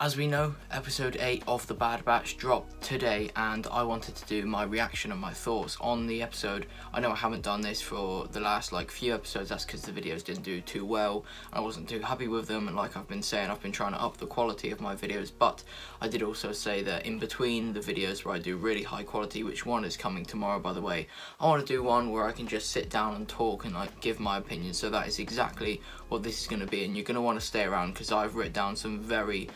As we know, episode 8 of The Bad Batch dropped today, and I wanted to do my reaction and my thoughts on the episode. I know I haven't done this for the last few episodes. That's because the videos didn't do too well. I wasn't too happy with them, and like I've been saying, I've been trying to up the quality of my videos, but I did also say that in between the videos where I do really high quality, which one is coming tomorrow by the way, I want to do one where I can just sit down and talk and give my opinion. So that is exactly what this is going to be, and you're going to want to stay around because I've written down some very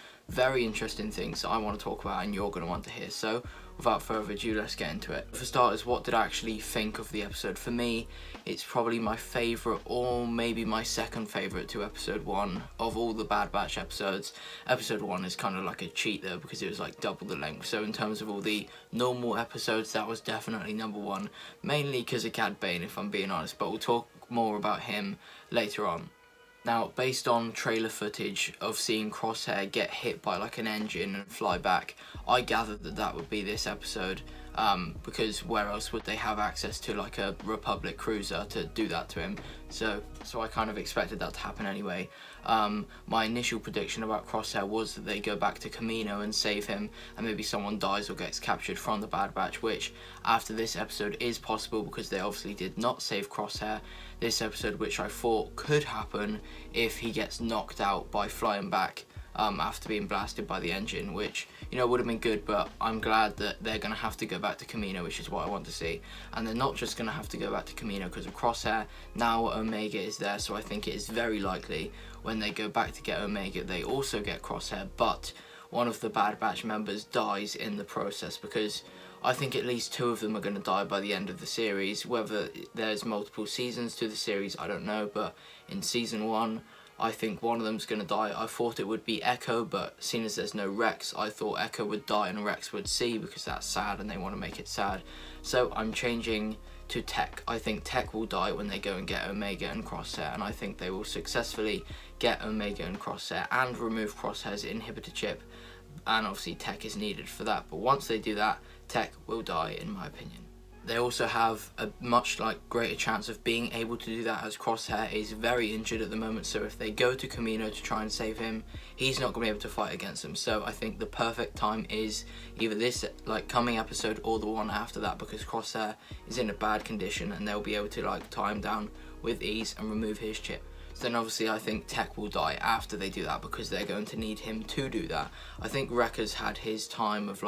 interesting things that I want to talk about and you're going to want to hear. So without further ado, let's get into it. For starters, what did I actually think of the episode? For me, it's probably my favourite, or maybe my second favourite to episode 1 of all the Bad Batch episodes. Episode 1 is kind of like a cheat though, because it was like double the length. So in terms of all the normal episodes, that was definitely number 1, mainly because of Cad Bane, if I'm being honest, but we'll talk more about him later on. Now, based on trailer footage of seeing Crosshair get hit by an engine and fly back, I gathered that that would be this episode, because where else would they have access to a Republic cruiser to do that to him? So I kind of expected that to happen anyway. My initial prediction about Crosshair was that they go back to Camino and save him, and maybe someone dies or gets captured from the Bad Batch, which after this episode is possible because they obviously did not save Crosshair this episode, which I thought could happen if he gets knocked out by flying back after being blasted by the engine, which would have been good, but I'm glad that they're going to have to go back to Camino, which is what I want to see. And they're not just going to have to go back to Camino because of Crosshair. Now Omega is there, so I think it is very likely when they go back to get Omega they also get Crosshair, but one of the Bad Batch members dies in the process, because I think at least 2 of them are going to die by the end of the series. Whether there's multiple seasons to the series, I don't know, but in season 1 I think one of them's going to die. I thought it would be Echo, but seeing as there's no Rex, I thought Echo would die and Rex would see, because that's sad and they want to make it sad. So I'm changing to Tech. I think Tech will die when they go and get Omega and Crosshair, and I think they will successfully get Omega and Crosshair and remove Crosshair's inhibitor chip, and obviously Tech is needed for that. But once they do that, Tech will die in my opinion. They also have a much greater chance of being able to do that, as Crosshair is very injured at the moment. So if they go to Camino to try and save him, he's not going to be able to fight against them. So I think the perfect time is either this coming episode or the one after that, because Crosshair is in a bad condition and they'll be able to tie him down with ease and remove his chip. So then obviously I think Tech will die after they do that, because they're going to need him to do that. I think Wrecker's had his time of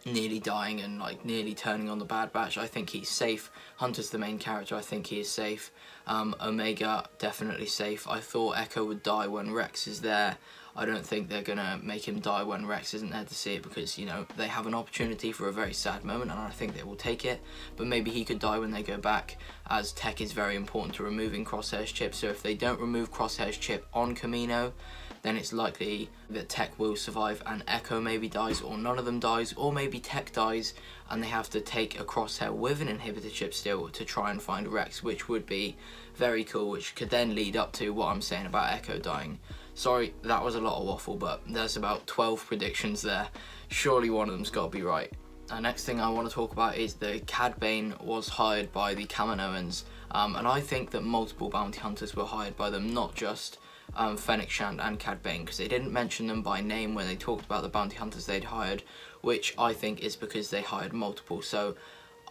nearly dying and nearly turning on the Bad Batch. I think he's safe. Hunter's the main character. I think he is safe. Omega definitely safe. I thought Echo would die when Rex is there. I don't think they're gonna make him die when Rex isn't there to see it, because they have an opportunity for a very sad moment and I think they will take it. But maybe he could die when they go back, as Tech is very important to removing Crosshair's chip. So if they don't remove Crosshair's chip on Camino, then it's likely that Tech will survive and Echo maybe dies, or none of them dies, or maybe Tech dies and they have to take a Crosshair with an inhibitor chip still to try and find Rex, which would be very cool, which could then lead up to what I'm saying about Echo dying. Sorry, that was a lot of waffle, but there's about 12 predictions there. Surely one of them's got to be right. The next thing I want to talk about is that Cad Bane was hired by the Kaminoans, and I think that multiple bounty hunters were hired by them, not just Fennec Shand and Cad Bane, because they didn't mention them by name when they talked about the bounty hunters they'd hired, which I think is because they hired multiple. So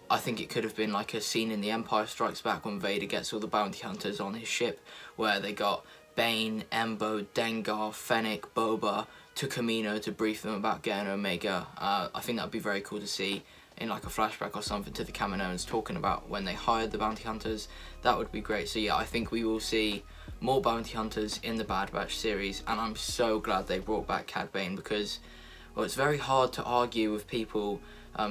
I think it could have been like a scene in The Empire Strikes Back when Vader gets all the bounty hunters on his ship, where they got Bane, Embo, Dengar, Fennec, Boba to Camino to brief them about getting Omega. I think that'd be very cool to see in a flashback or something to the Kaminoans talking about when they hired the bounty hunters. That would be great. So yeah, I think we will see more bounty hunters in the Bad Batch series, and I'm so glad they brought back Cad Bane, because well, it's very hard to argue with people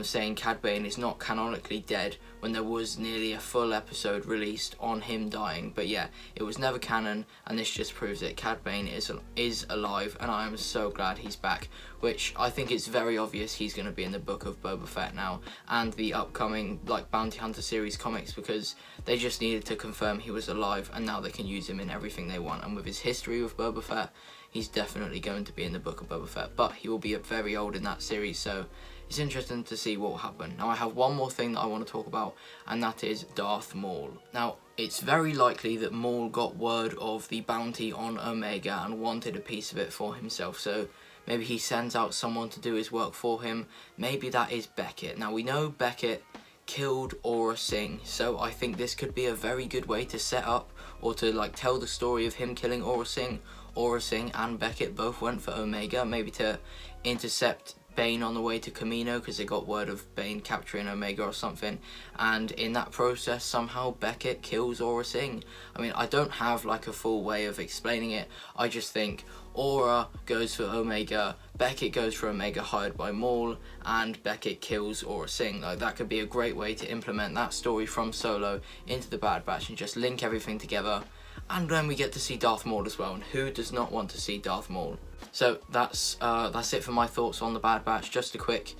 saying Cad Bane is not canonically dead when there was nearly a full episode released on him dying. But yeah, it was never canon, and this just proves it. Cad Bane is alive, and I am so glad he's back, which I think it's very obvious he's going to be in the Book of Boba Fett now, and the upcoming Bounty Hunter series comics, because they just needed to confirm he was alive, and now they can use him in everything they want. And with his history with Boba Fett, he's definitely going to be in the Book of Boba Fett, but he will be very old in that series, so it's interesting to see what will happen. Now I have one more thing that I want to talk about, and that is Darth Maul. Now it's very likely that Maul got word of the bounty on Omega and wanted a piece of it for himself, so maybe he sends out someone to do his work for him. Maybe that is Beckett. Now we know Beckett killed Aura Singh, so I think this could be a very good way to set up, or to like tell the story of him killing Aura Singh. Aura Singh and Beckett both went for Omega, maybe to intercept Bane on the way to Kamino, because they got word of Bane capturing Omega or something, and in that process somehow Beckett kills Aura Singh. I mean, I don't have like a full way of explaining it. I just think Aura goes for Omega, Beckett goes for Omega hired by Maul, and Beckett kills Aura Singh. Like, that could be a great way to implement that story from Solo into the Bad Batch and just link everything together. And then we get to see Darth Maul as well, and who does not want to see Darth Maul? So that's it for my thoughts on the Bad Batch. Just a quick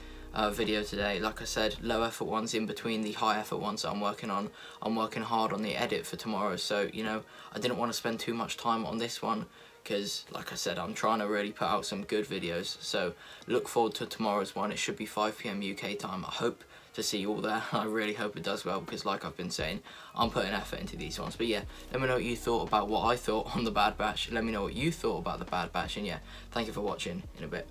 video today. Like I said, low effort ones in between the high effort ones that I'm working on. I'm working hard on the edit for tomorrow, so you know, I didn't want to spend too much time on this one, because like I said, I'm trying to really put out some good videos. So look forward to tomorrow's one. It should be 5 PM UK time. I hope to see you all there. I really hope it does well, because like I've been saying, I'm putting effort into these ones. But yeah, let me know what you thought about what I thought on the Bad Batch. Let me know what you thought about the Bad Batch, and yeah, thank you for watching. In a bit.